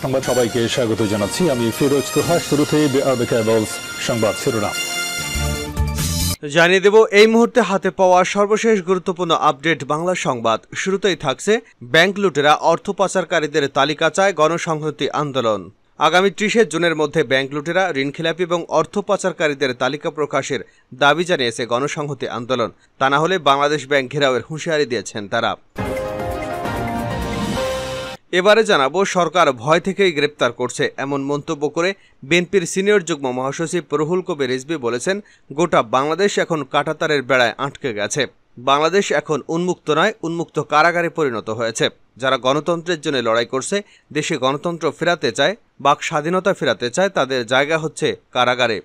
সংবাদ সবাইকে স্বাগত জানাচ্ছি। আমি ফিরোজ তোহা। শুরুতে সংবাদ শিরোনাম জানিয়ে দেব এই মুহূর্তে হাতে পাওয়া সর্বশেষ গুরুত্বপূর্ণ আপডেট বাংলা সংবাদ। শুরুতেই থাকছে ব্যাংক লুটেরা অর্থ পাচারকারীদের তালিকা চায় গণসংহতি আন্দোলন। আগামী ৩০ জুনের মধ্যে ব্যাংক লুটেরা, ঋণখেলাপি এবং অর্থ পাচারকারীদের তালিকা প্রকাশের দাবি জানিয়েছে গণসংহতি আন্দোলন। তা না হলে বাংলাদেশ ব্যাংক ঘেরাওয়ের হুঁশিয়ারি দিয়েছেন তারা। এবারে জানাবো, সরকার ভয় থেকেই গ্রেপ্তার করছে এমন মন্তব্য করে বিএনপির সিনিয়র যুগ্ম মহাসচিব রুহুল কবির রিজভী বলেছেন, গোটা বাংলাদেশ এখন কাঁটাতারের বেড়ায় আটকে গেছে। বাংলাদেশ এখন উন্মুক্ত নয়, উন্মুক্ত কারাগারে পরিণত হয়েছে। যারা গণতন্ত্রের জন্য লড়াই করছে, দেশে গণতন্ত্র ফেরাতে চায়, বাক স্বাধীনতা ফেরাতে চায়, তাদের জায়গা হচ্ছে কারাগারে।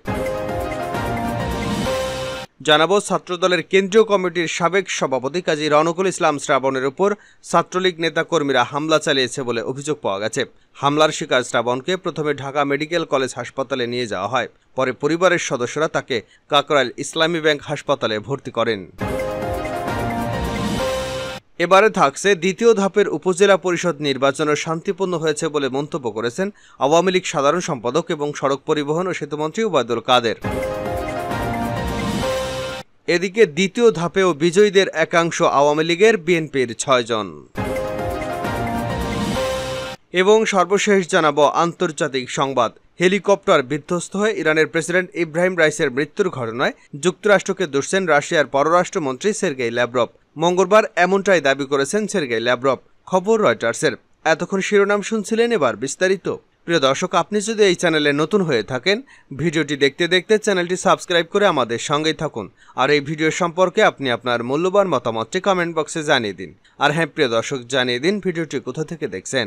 জানাবো, ছাত্রদলের কেন্দ্রীয় কমিটির সাবেক সভাপতি কাজী রনকুল ইসলাম শ্রাবণের উপর ছাত্রলীগ নেতাকর্মীরা হামলা চালিয়েছে বলে অভিযোগ পাওয়া গেছে। হামলার শিকার শ্রাবণকে প্রথমে ঢাকা মেডিকেল কলেজ হাসপাতালে নিয়ে যাওয়া হয়। পরে পরিবারের সদস্যরা তাকে কাকরাইল ইসলামী ব্যাংক হাসপাতালে ভর্তি করেন। এবারে থাকছে, দ্বিতীয় ধাপের উপজেলা পরিষদ নির্বাচনে শান্তিপূর্ণ হয়েছে বলে মন্তব্য করেছেন আওয়ামী লীগ সাধারণ সম্পাদক এবং সড়ক পরিবহন ও সেতুমন্ত্রী ওবায়দুল কাদের। এদিকে দ্বিতীয় ধাপেও বিজয়ীদের একাংশ আওয়ামী লীগের, বিএনপির ৬ জন। এবং সর্বশেষ জানাবো আন্তর্জাতিক সংবাদ। হেলিকপ্টার বিধ্বস্ত হয়ে ইরানের প্রেসিডেন্ট ইব্রাহিম রাইসের মৃত্যুর ঘটনায় যুক্তরাষ্ট্রকে দোষছেন রাশিয়ার পররাষ্ট্রমন্ত্রী সের্গেই ল্যাভরভ। মঙ্গলবার এমনটাই দাবি করেছেন সের্গেই ল্যাভরভ। খবর রয়টার্সের। এতক্ষণ শিরোনাম শুনছিলেন, এবার বিস্তারিত। প্রিয় দর্শক, আপনি যদি এই চ্যানেলে নতুন হয়ে থাকেন, ভিডিওটি দেখতে দেখতে চ্যানেলটি সাবস্ক্রাইব করে আমাদের সঙ্গেই থাকুন। আর এই ভিডিও সম্পর্কে আপনি আপনার মূল্যবান মতামতটি কমেন্ট বক্সে জানিয়ে দিন। আর হ্যাঁ প্রিয় দর্শক, জানিয়ে দিন ভিডিওটি কোথা থেকে দেখছেন।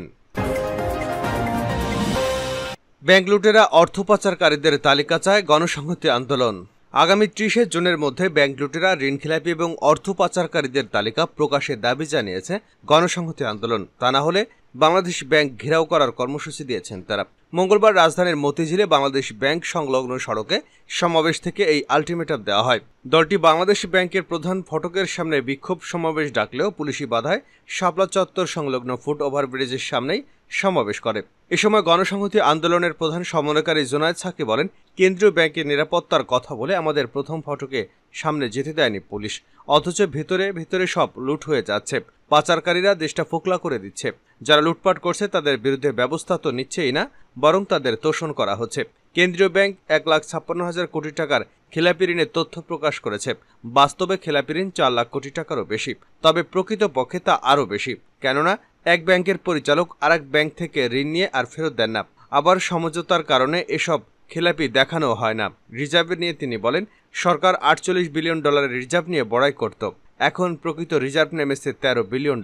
ব্যাংক লুটেরা অর্থ পাচারকারীদের তালিকা চায় গণসংহতি আন্দোলন। আগামী ৩০ জুনের মধ্যে ব্যাংক লুটেরা, ঋণখেলাপি এবং অর্থ পাচারকারীদের তালিকা প্রকাশের দাবি জানিয়েছে গণসংহতি আন্দোলন। তা না হলে বাংলাদেশ ব্যাংক ঘেরাও করার কর্মসূচি দিয়েছেন তারা। মঙ্গলবার রাজধানীর মতিঝিলে বাংলাদেশ ব্যাংক সংলগ্ন সড়কে সমাবেশ থেকে এই আলটিমেটাম দেওয়া হয়। দলটি বাংলাদেশ ব্যাংকের প্রধান ফটকের সামনে বিক্ষোভ সমাবেশ ডাকলেও পুলিশি বাধায় শাপলা চত্বর সংলগ্ন ফুট ওভারব্রিজের সামনেই সমাবেশ করে। এ সময় গণসংহতি আন্দোলনের প্রধান সমন্বয়কারী জোনায়েদ সাকি বলেন, কেন্দ্রীয় ব্যাংকের নিরাপত্তার কথা বলে আমাদের প্রথম ফটকে সামনে যেতে দেয়নি পুলিশ, অথচ ভেতরে ভেতরে সব লুট হয়ে যাচ্ছে। পাচারকারীরা দেশটা ফোকলা করে দিচ্ছে। যারা লুটপাট করছে তাদের বিরুদ্ধে ব্যবস্থা তো নিচ্ছেই না, বরং তাদের তোষণ করা হচ্ছে। কেন্দ্রীয় ব্যাংক ১,৫৬,০০০ কোটি টাকার খেলাপি ঋণের তথ্য প্রকাশ করেছে। বাস্তবে খেলাপি ঋণ ৪ লাখ কোটি টাকারও বেশি। তবে প্রকৃতপক্ষে তা আরও বেশি, কেননা এক ব্যাংকের পরিচালক আরেক ব্যাংক থেকে ঋণ নিয়ে আর ফেরত দেন না। আবার সমঝোতার কারণে এসব খেলাপি দেখানো হয় না। রিজার্ভ নিয়ে তিনি বলেন, সরকার $৪৮ বিলিয়ন রিজার্ভ নিয়ে বড়াই করত। এখন প্রকৃত রিজার্ভ নেমেছে $১৩ বিলিয়ন।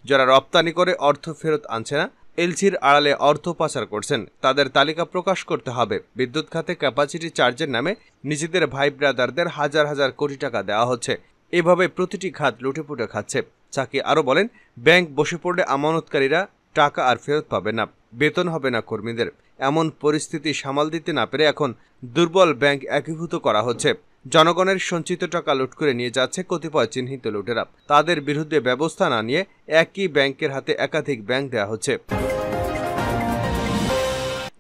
যারা রপ্তানি করে অর্থ ফেরত আনছে না, এলসির আড়ালে অর্থ পাচার করছেন, তাদের তালিকা প্রকাশ করতে হবে। বিদ্যুৎ খাতে ক্যাপাসিটি চার্জের নামে নিজেদের ভাই ব্রাদারদের হাজার হাজার কোটি টাকা দেওয়া হচ্ছে। এভাবে প্রতিটি খাত লুটেপুটে খাচ্ছে। চাকি আরও বলেন, ব্যাংক বসে পড়লে আমানতকারীরা টাকা আর ফেরত পাবে না, বেতন হবে না কর্মীদের। এমন পরিস্থিতি সামাল দিতে না পেরে এখন দুর্বল ব্যাংক একীভূত করা হচ্ছে। জনগণের সঞ্চিত টাকা লুট করে নিয়ে যাচ্ছে কতিপয় চিহ্নিত লুটেরা। তাদের বিরুদ্ধে ব্যবস্থা না নিয়ে একই ব্যাংকের হাতে একাধিক ব্যাংক দেওয়া হচ্ছে।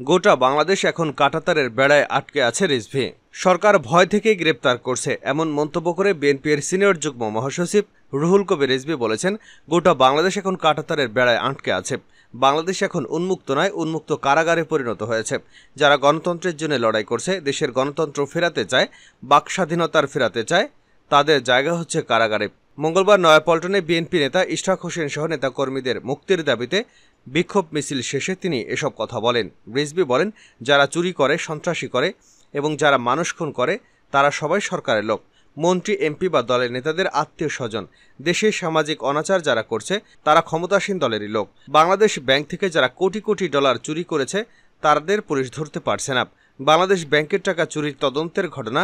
গোটা বাংলাদেশ এখন কাঁটাতারের বেড়ায় আটকে আছে রিজভী। সরকার ভয় থেকেই গ্রেপ্তার করছে এমন মন্তব্য করে বিএনপির সিনিয়র যুগ্ম মহাসচিব রুহুল কবির রিজভী বলেছেন, গোটা বাংলাদেশ এখন কাঁটাতারের বেড়ায় আটকে আছে। বাংলাদেশ এখন উন্মুক্ত নয়, উন্মুক্ত কারাগারে পরিণত হয়েছে। যারা গণতন্ত্রের জন্য লড়াই করছে, দেশের গণতন্ত্র ফেরাতে চায়, বাক স্বাধীনতার ফেরাতে চায়, তাদের জায়গা হচ্ছে কারাগারে। মঙ্গলবার নয়াপল্টনে বিএনপি নেতা ইশরাক হোসেন সহ নেতাকর্মীদের মুক্তির দাবিতে বিক্ষোভ মিছিল শেষে তিনি এসব কথা বলেন। রিজভী বলেন, যারা চুরি করে, সন্ত্রাসী করে এবং যারা মানুষ খুন করে, তারা সবাই সরকারের লোক, মন্ত্রী, এমপি বা দলের নেতাদের আত্মীয় স্বজন। দেশের সামাজিক অনাচার যারা করছে, তারা ক্ষমতাসীন দলেরই লোক। বাংলাদেশ ব্যাংক থেকে যারা কোটি কোটি ডলার চুরি করেছে, তাদের পুলিশ ধরতে পারছে না। বাংলাদেশ ব্যাংকের টাকা চুরির তদন্তের ঘটনা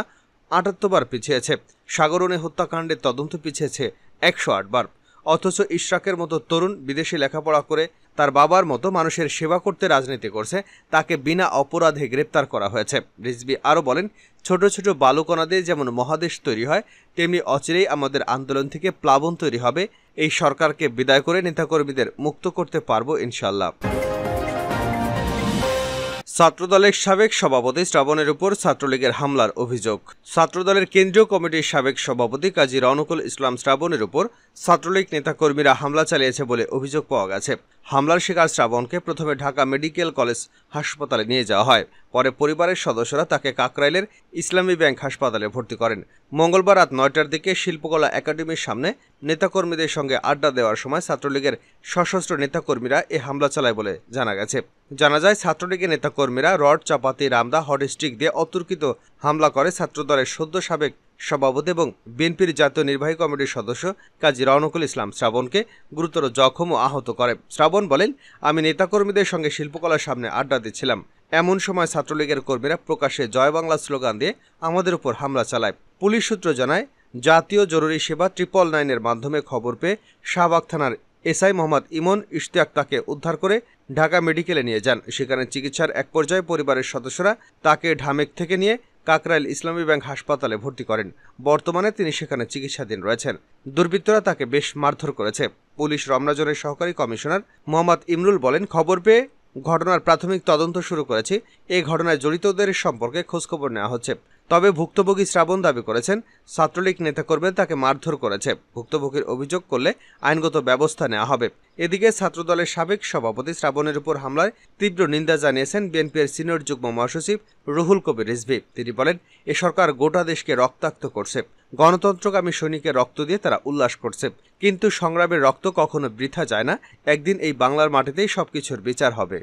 ৭৮ বার পিছিয়েছে। সাগরণী হত্যাকাণ্ডের তদন্ত পিছিয়েছে ১০৮ বার। অথচ ইশরাকের মতো তরুণ বিদেশে লেখাপড়া করে তার বাবার মতো মানুষের সেবা করতে রাজনীতি করছে, তাকে বিনা অপরাধে গ্রেপ্তার করা হয়েছে। রিজভী আরও বলেন, ছোট ছোট বালুকণা দিয়ে যেমন মহাদেশ তৈরি হয়, তেমনি অচিরেই আমাদের আন্দোলন থেকে প্লাবন তৈরি হবে। এই সরকারকে বিদায় করে নেতাকর্মীদের মুক্ত করতে পারবো ইনশাল্লাহ। ছাত্রদলের সাবেক সভাপতি শ্রাবণের উপর ছাত্রলীগের হামলার অভিযোগ। ছাত্রদলের কেন্দ্রীয় কমিটির সাবেক সভাপতি কাজী রওনকুল ইসলাম শ্রাবণের উপর ছাত্রলীগ নেতাকর্মীরা হামলা চালিয়েছে বলে অভিযোগ পাওয়া গেছে। হামলার শিকার শ্রাবণকে প্রথমে ঢাকা মেডিকেল কলেজ হাসপাতালে নিয়ে যাওয়া হয়। পরে পরিবারের সদস্যরা তাকে কাকরাইলের ইসলামী ব্যাংক হাসপাতালে ভর্তি করেন। মঙ্গলবার রাত ৯টার দিকে শিল্পকলা একাডেমির সামনে নেতাকর্মীদের সঙ্গে আড্ডা দেওয়ার সময় ছাত্রলীগের সশস্ত্র নেতাকর্মীরা এ হামলা চালায় বলে জানা গেছে। জানা যায়, ছাত্রলীগের নেতাকর্মীরা রড, চাপাতি, রামদা, হটস্টিক দিয়ে অতর্কিত হামলা করে ছাত্রদলের সদ্য সাবেক সভাপতি এবং বিএনপির জাতীয় নির্বাহী কমিটির সদস্য কাজী রওনকুল ইসলাম শ্রাবণকে গুরুতর জখম ও আহত করে। শ্রাবণ বলেন, আমি নেতাকর্মীদের সঙ্গে শিল্পকলার সামনে আড্ডা দিচ্ছিলাম। এমন সময় ছাত্রলীগের কর্মীরা প্রকাশ্যে জয় বাংলা স্লোগান দিয়ে আমাদের উপর হামলা চালায়। পুলিশ সূত্র জানায়, জাতীয় জরুরি সেবা 999-এর মাধ্যমে খবর পেয়ে শাহবাগ থানার এসআই মোহাম্মদ ইমন ইশতিয়াক তাকে উদ্ধার করে ঢাকা মেডিকেলে নিয়ে যান। সেখানে চিকিৎসার এক পর্যায়ে পরিবারের সদস্যরা তাকে ঢামেক থেকে নিয়ে কাকরাইল ইসলামী ব্যাংক হাসপাতালে ভর্তি করেন। বর্তমানে তিনি সেখানে চিকিৎসাধীন রয়েছেন। দুর্বৃত্তরা তাকে বেশ মারধর করেছে। পুলিশ রমনা জোনের সহকারী কমিশনার মোহাম্মদ ইমরুল বলেন, খবর পেয়ে ঘটনার প্রাথমিক তদন্ত শুরু করেছি। এই ঘটনায় জড়িতদের সম্পর্কে খোঁজখবর নেওয়া হচ্ছে। তবে ভুক্তভোগী শ্রাবণ দাবি করেছেন, ছাত্রলীগ নেতাকর্মীরা তাকে মারধর করেছে। ভুক্তভোগীর অভিযোগ করলে আইনগত ব্যবস্থা নেওয়া হবে। এদিকে ছাত্রদলের সাবেক সভাপতি শ্রাবণের উপর হামলায় তীব্র নিন্দা জানিয়েছেন বিএনপির সিনিয়র যুগ্ম মহাসচিব রুহুল কবির রিজভী। তিনি বলেন, এ সরকার গোটা দেশকে রক্তাক্ত করছে। গণতন্ত্রকামী সৈনিকের রক্ত দিয়ে তারা উল্লাস করছে, কিন্তু সংগ্রামের রক্ত কখনো বৃথা যায় না। একদিন এই বাংলার মাটিতেই সবকিছুর বিচার হবে।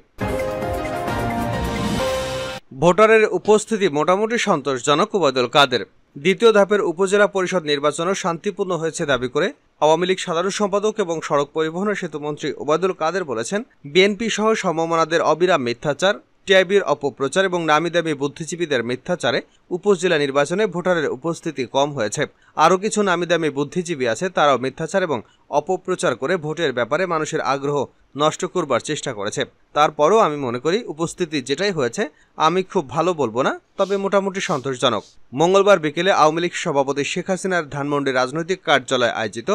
ভোটারের উপস্থিতি মোটামুটি সন্তোষজনক। ওবায়দুল কাদের। দ্বিতীয় ধাপের উপজেলা পরিষদ নির্বাচনও শান্তিপূর্ণ হয়েছে দাবি করে আওয়ামী লীগ সাধারণ সম্পাদক এবং সড়ক পরিবহন ও সেতুমন্ত্রী ওবায়দুল কাদের বলেছেন, বিএনপি সহ সমমনাদের অবিরাম মিথ্যাচার, টিআইবির অপপ্রচার এবং নামিদামি বুদ্ধিজীবীদের মিথ্যাচারে উপজেলা নির্বাচনে ভোটারের উপস্থিতি কম হয়েছে। আরও কিছু নামিদামি বুদ্ধিজীবী আছে, তারাও মিথ্যাচার এবং অপপ্রচার করে ভোটের ব্যাপারে মানুষের আগ্রহ নষ্ট করবার চেষ্টা করেছে। তারপরও আমি মনে করি উপস্থিতি যেটাই হয়েছে আমি খুব ভালো বলবো না, তবে মোটামুটি সন্তোষজনক। মঙ্গলবার বিকেলে আওয়ামী লীগ সভাপতি শেখ হাসিনার ধানমন্ডি রাজনৈতিক কার্যালয়ে আয়োজিত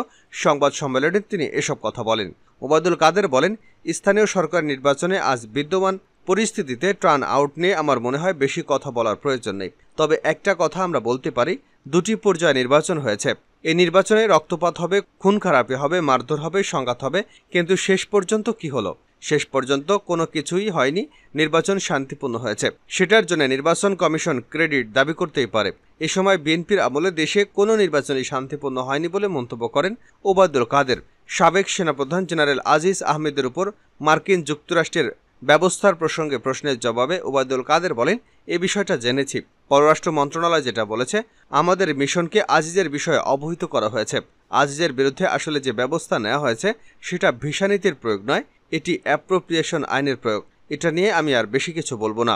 সংবাদ সম্মেলনে তিনি এসব কথা বলেন। ওবায়দুল কাদের বলেন, স্থানীয় সরকার নির্বাচনে আজ বিদ্যমান পরিস্থিতিতে টার্ন আউট নিয়ে আমার মনে হয় বেশি কথা বলার প্রয়োজন নেই। তবে একটা কথা আমরা বলতে পারি, দুটি পর্যায়ে নির্বাচন হয়েছে। এই নির্বাচনে রক্তপাত হবে, খুন খারাপি হবে, মারধর হবে, সংঘাত হবে, কিন্তু শেষ পর্যন্ত কি হলো? শেষ পর্যন্ত কোনো কিছুই হয়নি। নির্বাচন শান্তিপূর্ণ হয়েছে, সেটার জন্য নির্বাচন কমিশন ক্রেডিট দাবি করতেই পারে। এ সময় বিএনপির আমলে দেশে কোনো নির্বাচনই শান্তিপূর্ণ হয়নি বলে মন্তব্য করেন ওবায়দুল কাদের। সাবেক সেনাপ্রধান জেনারেল আজিজ আহমেদের উপর মার্কিন যুক্তরাষ্ট্রের ব্যবস্থার প্রসঙ্গে প্রশ্নের জবাবে ওবায়দুল কাদের বলেন, এ বিষয়টা জেনেছি। পররাষ্ট্র মন্ত্রণালয় যেটা বলেছে, আমাদের মিশনকে আজিজের বিষয়ে অবহিত করা হয়েছে। আজিজের বিরুদ্ধে আসলে যে ব্যবস্থা নেওয়া হয়েছে সেটা ভিসানীতির প্রয়োগ নয়, এটি অ্যাপ্রোপ্রিয়েশন আইনের প্রয়োগ। এটা নিয়ে আমি আর বেশি কিছু বলবো না।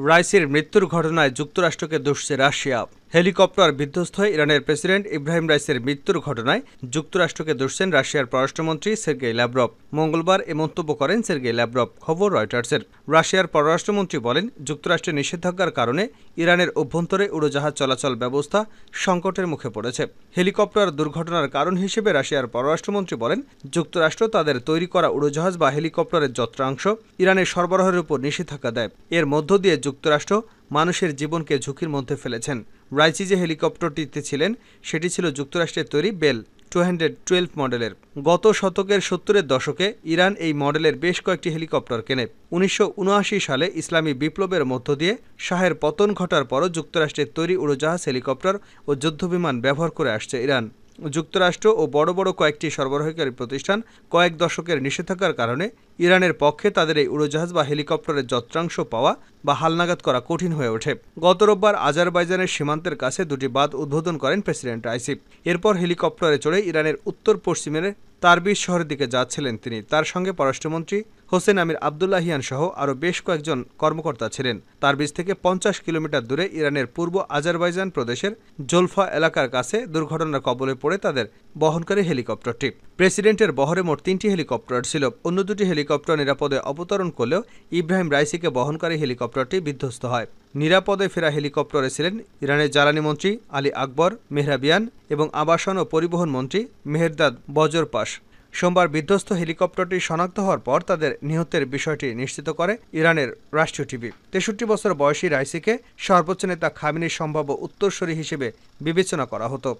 রাইসির মৃত্যুর ঘটনায় যুক্তরাষ্ট্রকে দোষছে রাশিয়া। হেলিকপ্টার বিধ্বস্ত হয়ে ইরানের প্রেসিডেন্ট ইব্রাহিম রাইসের মৃত্যুর ঘটনায় যুক্তরাষ্ট্রকে দোষছেন রাশিয়ার পররাষ্ট্রমন্ত্রী সের্গেই ল্যাভরভ। মঙ্গলবার এ মন্তব্য করেন সের্গেই ল্যাভরভ। খবর রয়টার্সের। রাশিয়ার পররাষ্ট্রমন্ত্রী বলেন, যুক্তরাষ্ট্রের নিষেধাজ্ঞার কারণে ইরানের অভ্যন্তরে উড়োজাহাজ চলাচল ব্যবস্থা সংকটের মুখে পড়েছে। হেলিকপ্টার দুর্ঘটনার কারণ হিসেবে রাশিয়ার পররাষ্ট্রমন্ত্রী বলেন, যুক্তরাষ্ট্র তাদের তৈরি করা উড়োজাহাজ বা হেলিকপ্টারের যন্ত্রাংশ ইরানের সরবরাহের উপর নিষেধাজ্ঞা দেয়। এর মধ্য দিয়ে যুক্তরাষ্ট্র মানুষের জীবনকে ঝুঁকির মধ্যে ফেলেছেন। রাইসি যে হেলিকপ্টারটিতে ছিলেন সেটি ছিল যুক্তরাষ্ট্রের তৈরি বেল 212 মডেলের। গত শতকের 70-এর দশকে ইরান এই মডেলের বেশ কয়েকটি হেলিকপ্টার কেনে। 1979 সালে ইসলামী বিপ্লবের মধ্য দিয়ে শাহের পতন ঘটার পরও যুক্তরাষ্ট্রের তৈরি উড়োজাহাজ, হেলিকপ্টার ও যুদ্ধবিমান ব্যবহার করে আসছে ইরান। যুক্তরাষ্ট্র ও বড় বড় কয়েকটি সরবরাহকারী প্রতিষ্ঠান কয়েক দশকের নিষেধাজ্ঞার কারণে ইরানের পক্ষে তাদের এই উড়োজাহাজ বা হেলিকপ্টারের যন্ত্রাংশ পাওয়া বা হালনাগাদ করা কঠিন হয়ে ওঠে। গত রোববার আজারবাইজানের সীমান্তের কাছে দুটি বাঁধ উদ্বোধন করেন প্রেসিডেন্ট রাইসি। এরপর হেলিকপ্টারে চড়ে ইরানের উত্তর পশ্চিমের তারবিজ শহরের দিকে যাচ্ছিলেন তিনি। তার সঙ্গে পররাষ্ট্রমন্ত্রী হোসেন আমির আবদুল্লাহিয়ান সহ আরও বেশ কয়েকজন কর্মকর্তা ছিলেন। তারবিজ থেকে 50 কিলোমিটার দূরে ইরানের পূর্ব আজারবাইজান প্রদেশের জোলফা এলাকার কাছে দুর্ঘটনার কবলে পড়ে তাদের বহনকারী হেলিকপ্টারটি। প্রেসিডেন্টের বহরে মোট 3টি হেলিকপ্টার ছিল। অন্য দুটি হেলিকপ্টার নিরাপদে অবতরণ করলেও ইব্রাহিম রাইসিকে বহনকারী হেলিকপ্টারটি বিধ্বস্ত হয়। নিরাপদে ফেরা হেলিকপ্টারে ছিলেন ইরানের জ্বালানি মন্ত্রী আলী আকবর মেহরাবিয়ান এবং আবাসন ও পরিবহন মন্ত্রী মেহেরদাদ বজরপাশ। সোমবার বিধ্বস্ত হেলিকপ্টারটি শনাক্ত হওয়ার পর তাদের নিহতের বিষয়টি নিশ্চিত করে ইরানের রাষ্ট্রীয় টিভি। 63 বছর বয়সী রাইসিকে সর্বোচ্চ নেতা খামেনির সম্ভাব্য উত্তরসূরি হিসেবে বিবেচনা করা হতো।